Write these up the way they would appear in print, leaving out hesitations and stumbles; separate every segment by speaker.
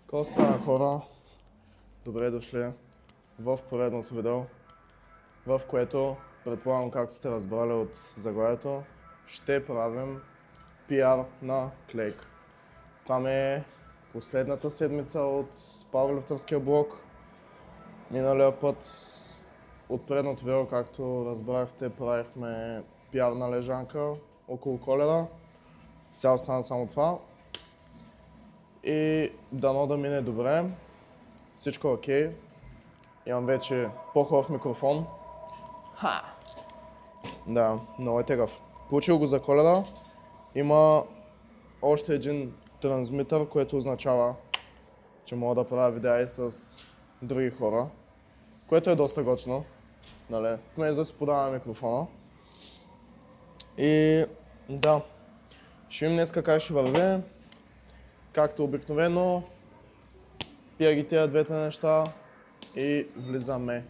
Speaker 1: Какво става, хора? Добре дошли в поредното видео, в което, предполагам, както сте разбрали от заглавието, ще правим PR на клейк. Това ми е последната седмица от пауърлифтърския блог. Миналия път от предното видео, както разбрахте, правихме PR на лежанка около Коледа. Сега остана само това. И дано да мине добре. Всичко е окей. Имам вече по-хубав микрофон. Да, много е тегъв. Получил го за Коледа. Има още един трансмитър, което означава, че мога да правя видеа и с други хора. Което е доста готино. Нали? Вместо да си подаваме микрофона. И да, ще видим днеска как ще върви. Както обикновено, пия ги тези двете неща и влизаме.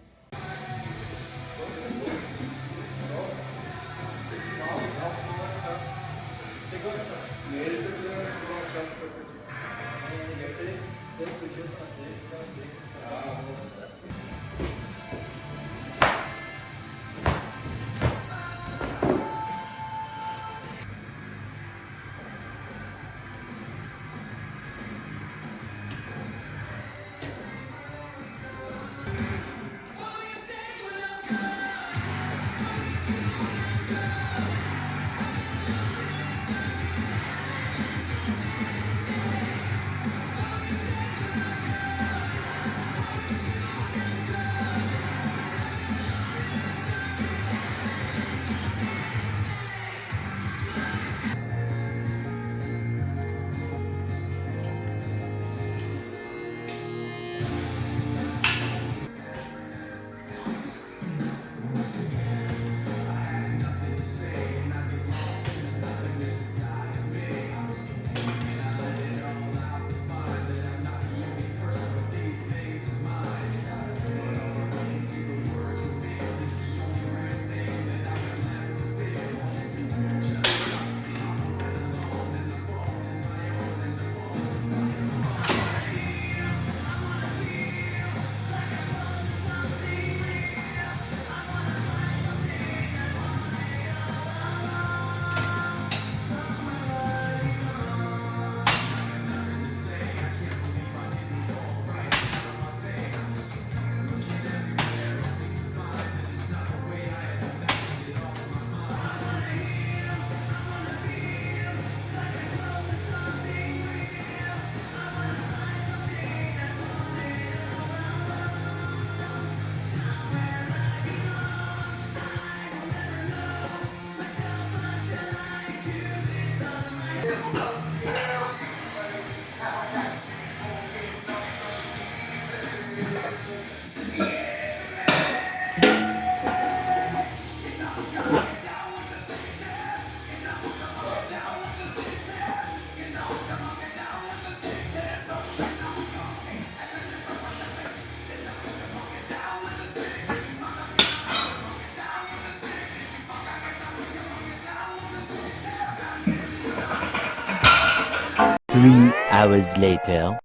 Speaker 2: Three hours later.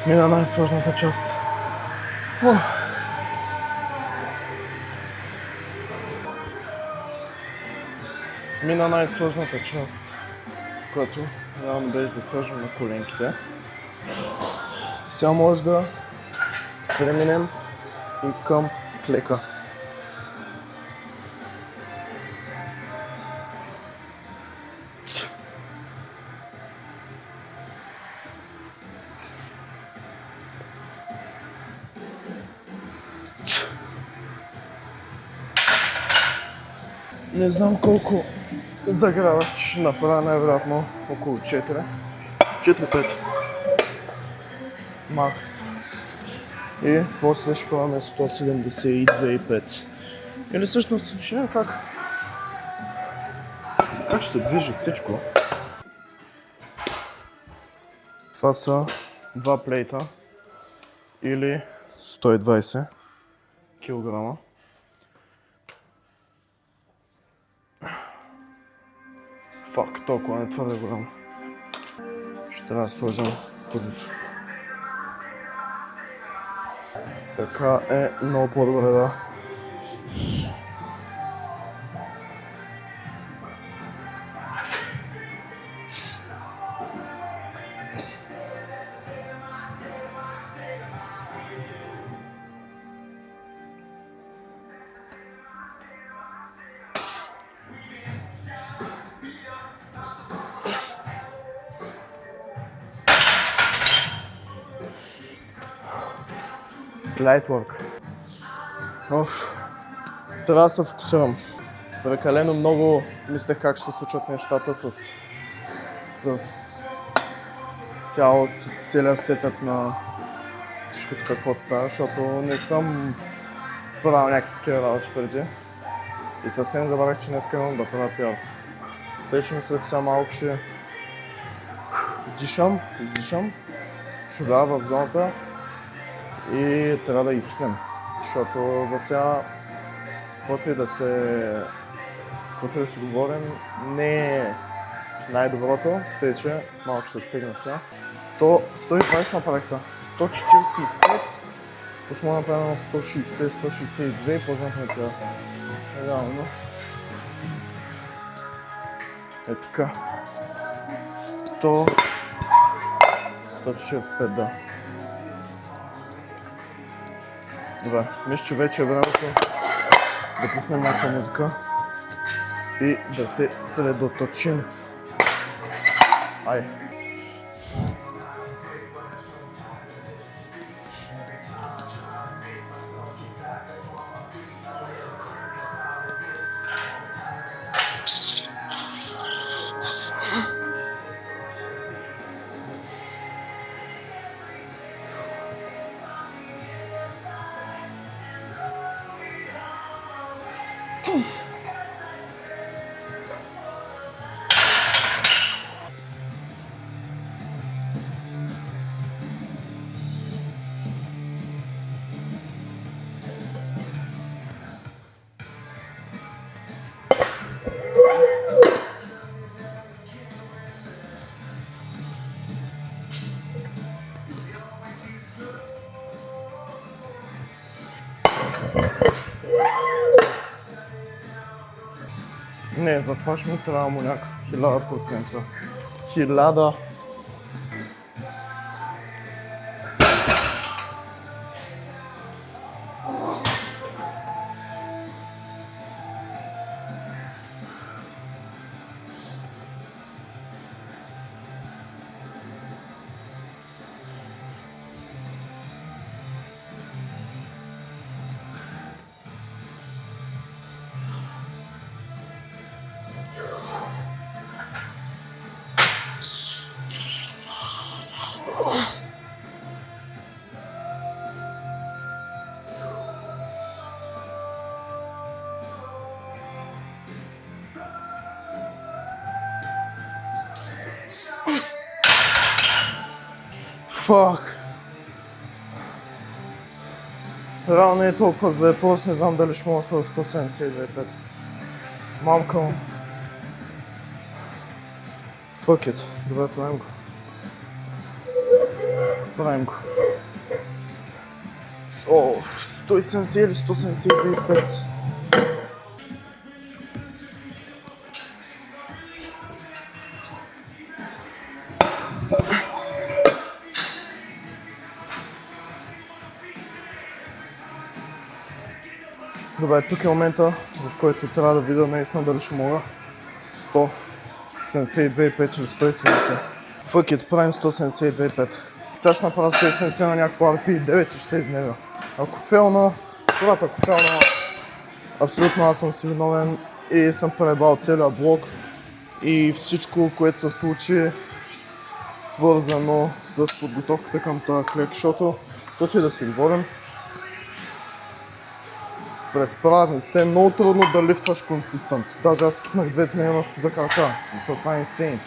Speaker 1: Мина най-сложната част. Мина най-сложната част, която реално беше да сложим на коленките. Сега може да преминем и към клека. Не знам колко загряващи ще направя, най-вероятно около 4. 4-5. Макс. И после ще правим 172,5. Или всъщност ще видим как ще се движи всичко. Това са 2 плейта или 120 килограма. Фак, толкова не твърде голям. Ще трябва да сложим пътито. Така е много по-добре, да. Лайтворк. Трябва да се фокусирам. Прекалено много мислех как ще се случват нещата с целият сетъп на всичкото каквото става, защото не съм правил някакви такива работи преди. И съвсем забравях, че днес имам да правя пиар. Тъй ще мисля, че сега малко ще издишам, ще вляза в зоната и трябва да ги хитнем. Защото за сега, каквото и да си говорим, не е най-доброто, тъй че малко ще стигна сега. 120 направих сега, 145, после мога да направя на 160, 162 и после направя пиар. Реално. Е така. 145, да. Добре, мисля, че вече е времето да пуснем някаква музика и да се средоточим. Ай! Не, за това ще ми трябва амоняк. 1000%. 1000. Фак! Реално не е толкова зле, просто не знам дали ще мога да сложа 172,5. Мамка му. Fuck it. Добре, правим го. Правим го. 170 или 172,5. Добре, тук е момента, в който трябва да видя наистина дали ще мога 172,5 или 170. Fuck it, правим 172,5. Сега ще направя 170 на някакво RP9 и ще се изнервя. Ако фейлна, абсолютно аз съм си виновен и съм пребал целият блок и всичко, което се случи, свързано с подготовката към този клек, защото и да си говорим, през празниците е много трудно да лифтваш консистент. Даже аз скипнах 2 тренировки за крака. В смисъл, това е инсейн.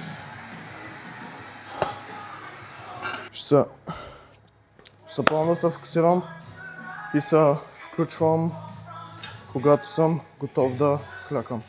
Speaker 1: Ще се пробвам да се фокусирам и се включвам, когато съм готов да клякам.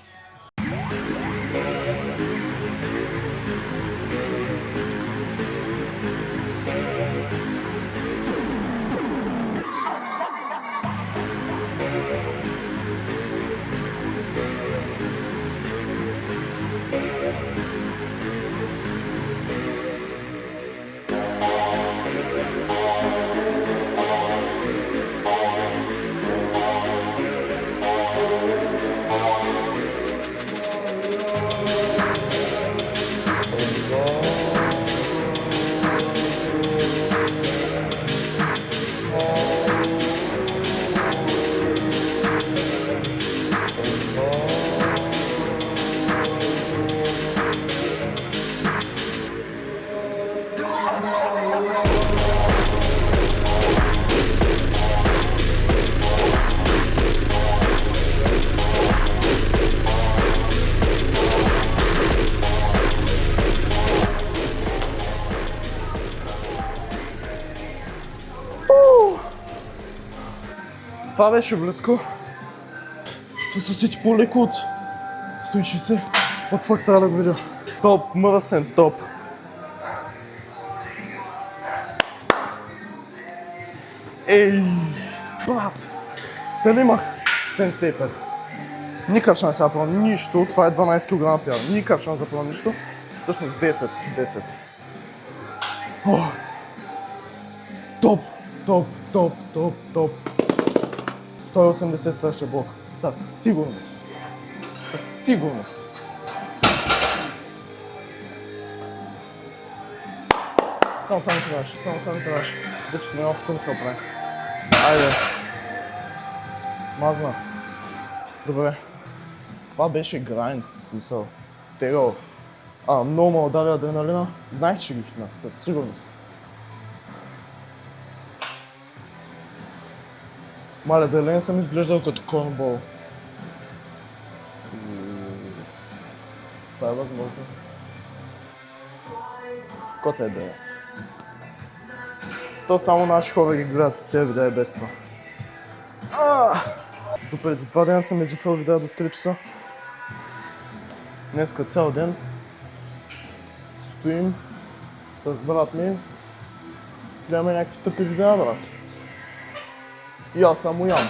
Speaker 1: Това беше близко. Това се усети по-леко от 160. От факт трябва да го видя. Топ, мръсен топ. Ей, брат! Дали имах 75? Никакъв шанс да правя нищо. Това е 12 кг пяр. Никакъв шанс да правя нищо. Всъщност 10. О! Топ, топ, топ, топ, топ. 180 следващия блок. Със сигурност. Със сигурност. Само това ми трябваше. Дечето ми в към се оправи. Айде. Мазна. Добре. Това беше грайнд, в смисъл. Тегао. Много ме удари адреналина. Знаех, че ще ги хитна, със сигурност. Маля, дали не съм изглеждал като корнбол. Това е възможност. Кота е бе. То само наши хора ги гледат тези видеа без това. Допреди 2 дена съм едитвал видеа до 3 часа. Днеска цял ден стоим с брат ми, гледаме някакви тъпи видеа, брат. И аз само ям.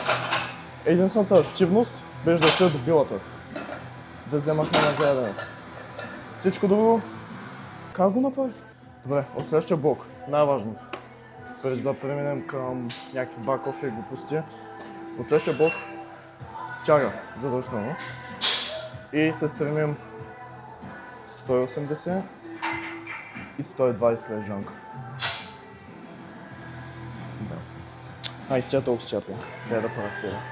Speaker 1: Единствената активност беше да чуя до билата. Да вземахме на заедане. Всичко друго, как го направих? Добре, от следващия блок, най-важното. Преди да преминем към някакви бак-офи и глупости. От следващия блок, тяга, задължително. И се стремим 180 и 120 лежанка. Да. Сега толкова сяпинг. Дай да парасира.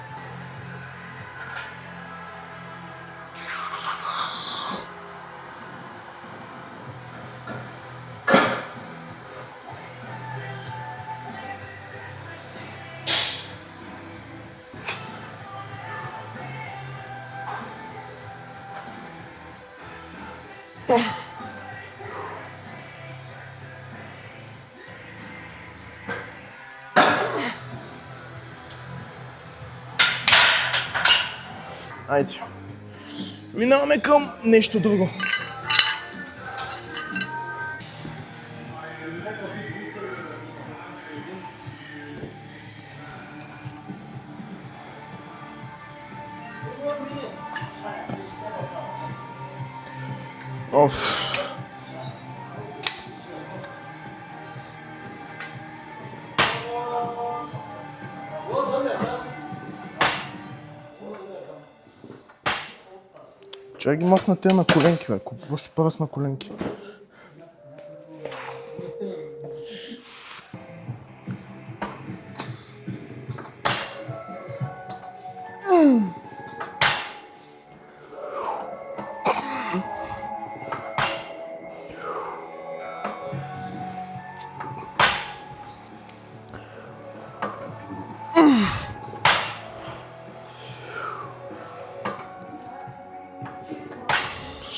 Speaker 1: Айде. Минаваме към нещо друго. Оф. Чай ги махна те на коленки, бе. Още пръст на коленки.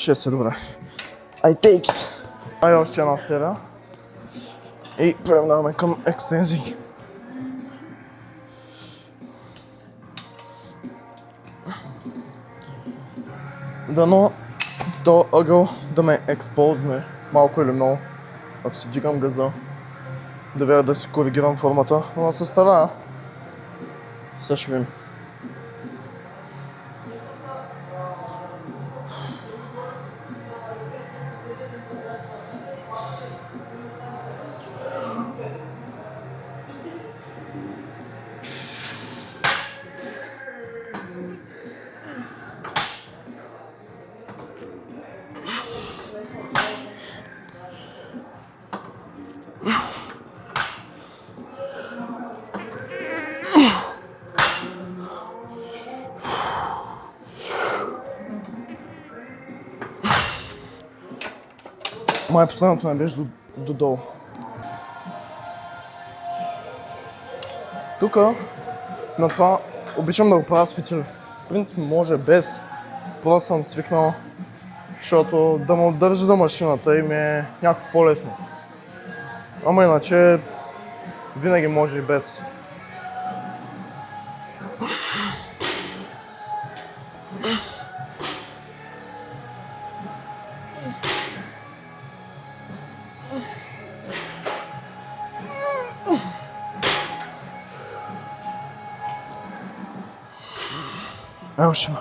Speaker 1: 6 е добре. I take it. Ай, още една серия. И преминаваме към екстензии. Дано то ъгъл да ме експозне малко или много. Ако си дигам газа, да видя да си коригирам формата, но се старая. Сега ще видим. Май последното не беше додолу. Тука, на това, обичам да го правя с фитили. В принцип може без, просто съм свикнал, защото да ме държа за машината и ми е някакво по-лесно. Ама иначе, винаги може и без. Още има.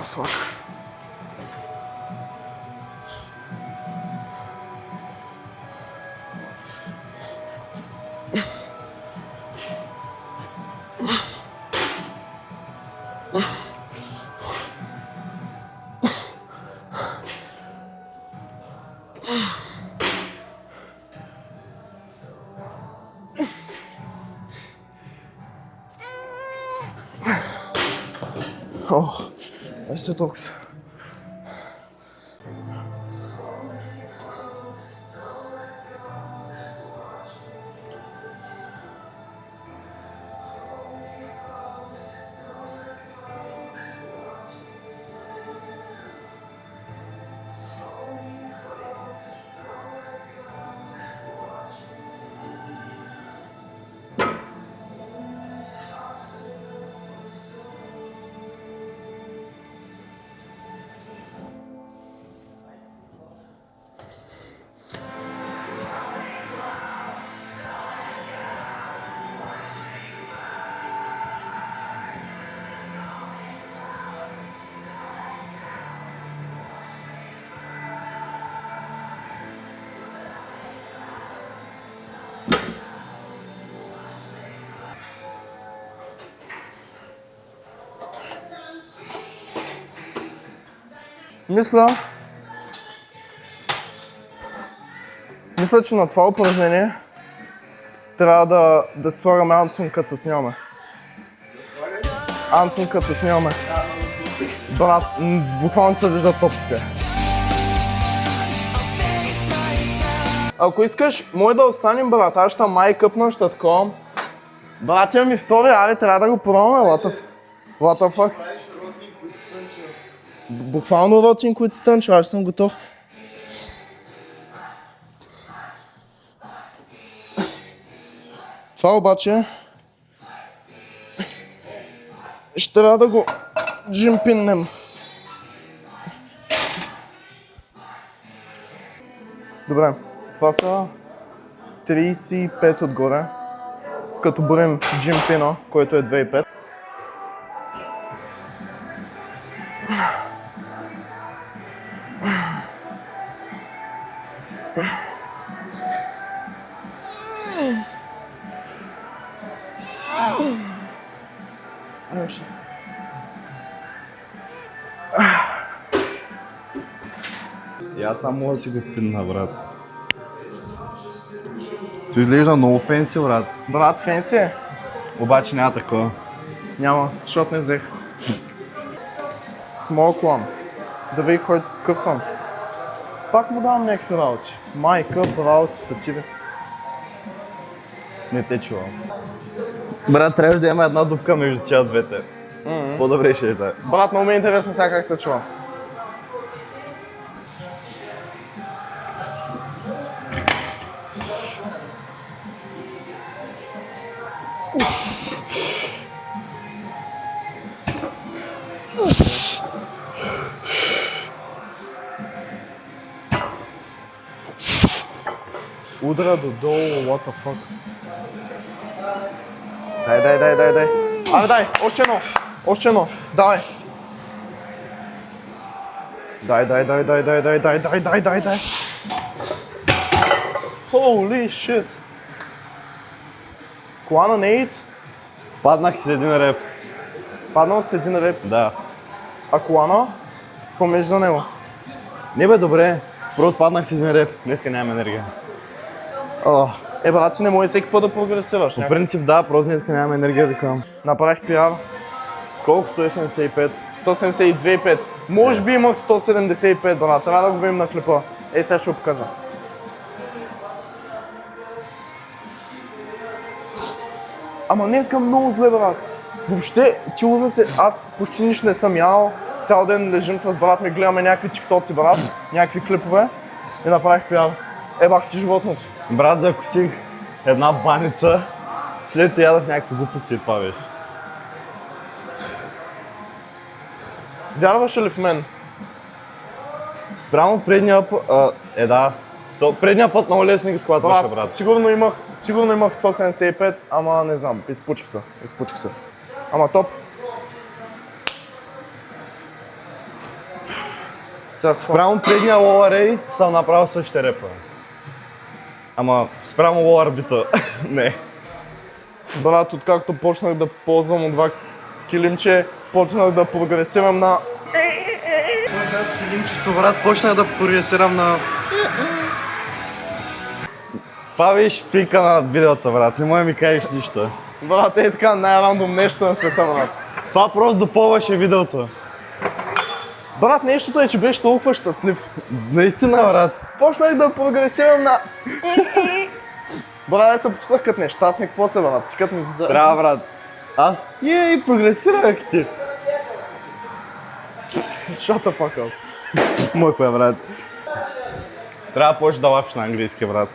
Speaker 1: Фак. О, este толкова. Мисля, че на това упражнение трябва да си слагаме Анцун, като се снимаме. Анцун, като се снимаме. Брат, буквално се виждат топките. Ако искаш, може да останем, брат, аз ще май къпна, ще такова. Брат, имам и втори, аре, трябва да го пробваме, what the fuck? Буквално ротин, които стънча, аз съм готов. Това обаче ще трябва да го джимпиннем. Добре, това са 35 отгоре, като броим джимпина, който е 2,5.
Speaker 3: И аз само да си го пинна, брат. Той изглежда много фенси, брат.
Speaker 1: Брат, фенси е?
Speaker 3: Обаче няма такова.
Speaker 1: Няма, защото не взех. Small one. Да види кой къв съм. Пак му давам някакви работи. Майка, работи, стативи.
Speaker 3: Не те чувам. Брат, трябваше да има една дупка между тя двете. По-добре ще е.
Speaker 1: Брат, много ми е интересно сега как се чува. Удра додолу, what the fuck. Дай. Абе дай, още едно, давай. Дай. Holy shit. Колана Нейт,
Speaker 3: Паднах с един реп.
Speaker 1: паднал с един реп,
Speaker 3: Да.
Speaker 1: а колана, какво между за него?
Speaker 3: Не бе, добре. Просто паднах с един реп. Днеска нямам енергия.
Speaker 1: Брат, ти не може всеки път да прогресираш.
Speaker 3: По принцип да, просто днеска нямам енергия да към.
Speaker 1: Направих пиар,
Speaker 3: Колко? 175?
Speaker 1: 172,5. Може би имах 175, брат, трябва да го видим на клипа. Сега ще го покажа. Ама днеска много зле, брат. Въобще, ти луда се, аз почти нищо не съм ял. Цял ден лежим с брат ми, гледаме някакви тиктоци, брат, някакви клипове и направих пиар. Бах ти животното.
Speaker 3: Брат, закусих една баница, след това ядах някакви глупости и това беше.
Speaker 1: Вярваш ли в мен?
Speaker 3: Спрямо предния път, да. Предния път много лесно ги склатваше, брат.
Speaker 1: Сигурно имах 175, ама не знам, изпучих се. Ама топ.
Speaker 3: Спрямо предния Lower A съм направил същите репа. Ама спрямо Lower бита, не.
Speaker 1: Брат, откакто почнах да ползвам от това килимче, почнах да прогресирам на...
Speaker 3: Аз килимчето, брат, почнах да прогресирам на... Това беше пика на видеото, брат, не може да ми кажеш нищо.
Speaker 1: Брат, така най-рандом нещо на света, брат.
Speaker 3: Това просто допълваше видеото.
Speaker 1: Брат, нещото е, че беше толкова щастлив.
Speaker 3: Наистина, брат.
Speaker 1: Почнах да прогресирам на... Брат, се почувствах като нещастник после, брат. Като ми взе...
Speaker 3: Трябва, брат. Аз и прогресирах ти.
Speaker 1: Shut the fuck up.
Speaker 3: Мъква, брат. Трябва да почнеш да лафиш на английски, брат.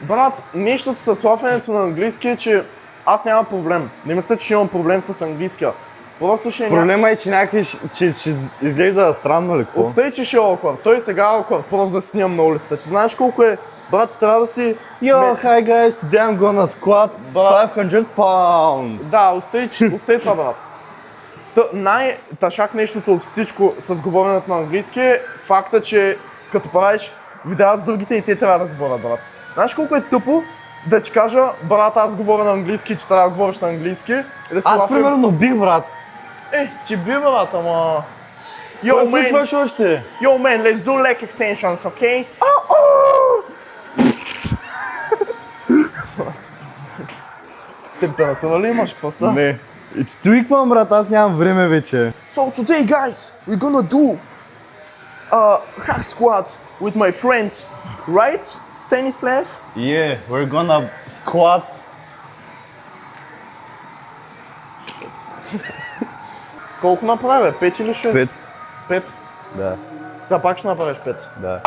Speaker 1: Брат, нещото с лафенето на английски е, че аз нямам проблем. Не мисля, че имам проблем с английския. Просто ще
Speaker 3: Проблема е, че някакви че изглежда странно ли какво?
Speaker 1: Остай, че ще е awkward. Той сега е awkward, просто да си снимам на улицата. Ти знаеш колко е? Брат, трябва да си...
Speaker 3: Yo, hi guys, today I'm gonna squat 500 pounds.
Speaker 1: Да, остай това, брат. Най-тъшак нещото от всичко с говоренето на английски е факта, че като правиш видеа с другите и те трябва да говорят, брат. Знаеш колко е тъпо да ти кажа, брат, аз говоря на английски, че трябва да говориш на английски и да си
Speaker 3: Аз примерно бих, брат.
Speaker 1: Ти би, брат, ама...
Speaker 3: Кой включваш още?
Speaker 1: Yo man, let's do leg extensions, okay? Температура ли имаш? Какво става?
Speaker 3: Не. И че твиквам, брат, аз нямам време вече.
Speaker 1: So today, guys, we're gonna do a hack squat with my friend, right, Stanislav?
Speaker 3: Yeah, we're gonna squat.
Speaker 1: Колко направя? 5 или 6?
Speaker 3: 5.
Speaker 1: 5?
Speaker 3: Да,
Speaker 1: Сега пак ще направиш 5.
Speaker 3: да.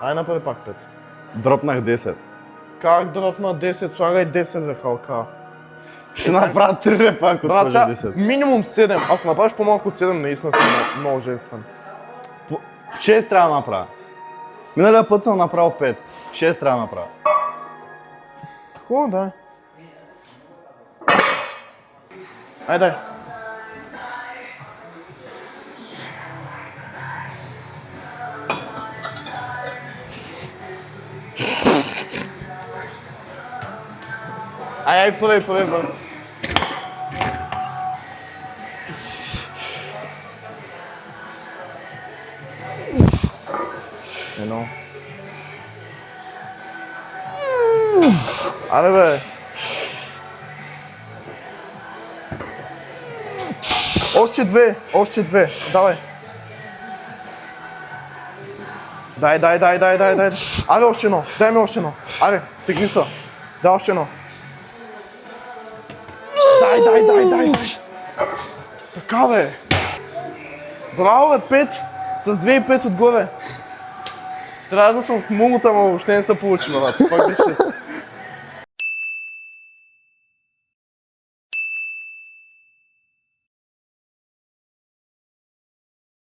Speaker 1: Ай, направи пак 5.
Speaker 3: Дропнах 10.
Speaker 1: Как дропна 10? Слагай 10, бе, халка.
Speaker 3: Ще направя 3 репа, ако
Speaker 1: Брат,
Speaker 3: сложа
Speaker 1: сега
Speaker 3: 10.
Speaker 1: минимум 7. Ако направиш по-малко от 7, наистина си много женствен.
Speaker 3: 6 трябва да направя. Миналия път съм направил 5. 6 трябва да направя.
Speaker 1: Хубаво, да. Ай, дай. Ай, първи, брат. Едно. Аре, бе. Още две. Давай. Дай. Аре, още едно. Дай ми още едно. Аре, стегни се. Дай още едно. Дай. Така бе! Браво бе, 5! С 2,5 отгоре. Трябва да съм с мумута, но въобще не се получи, брат. Fuck this shit.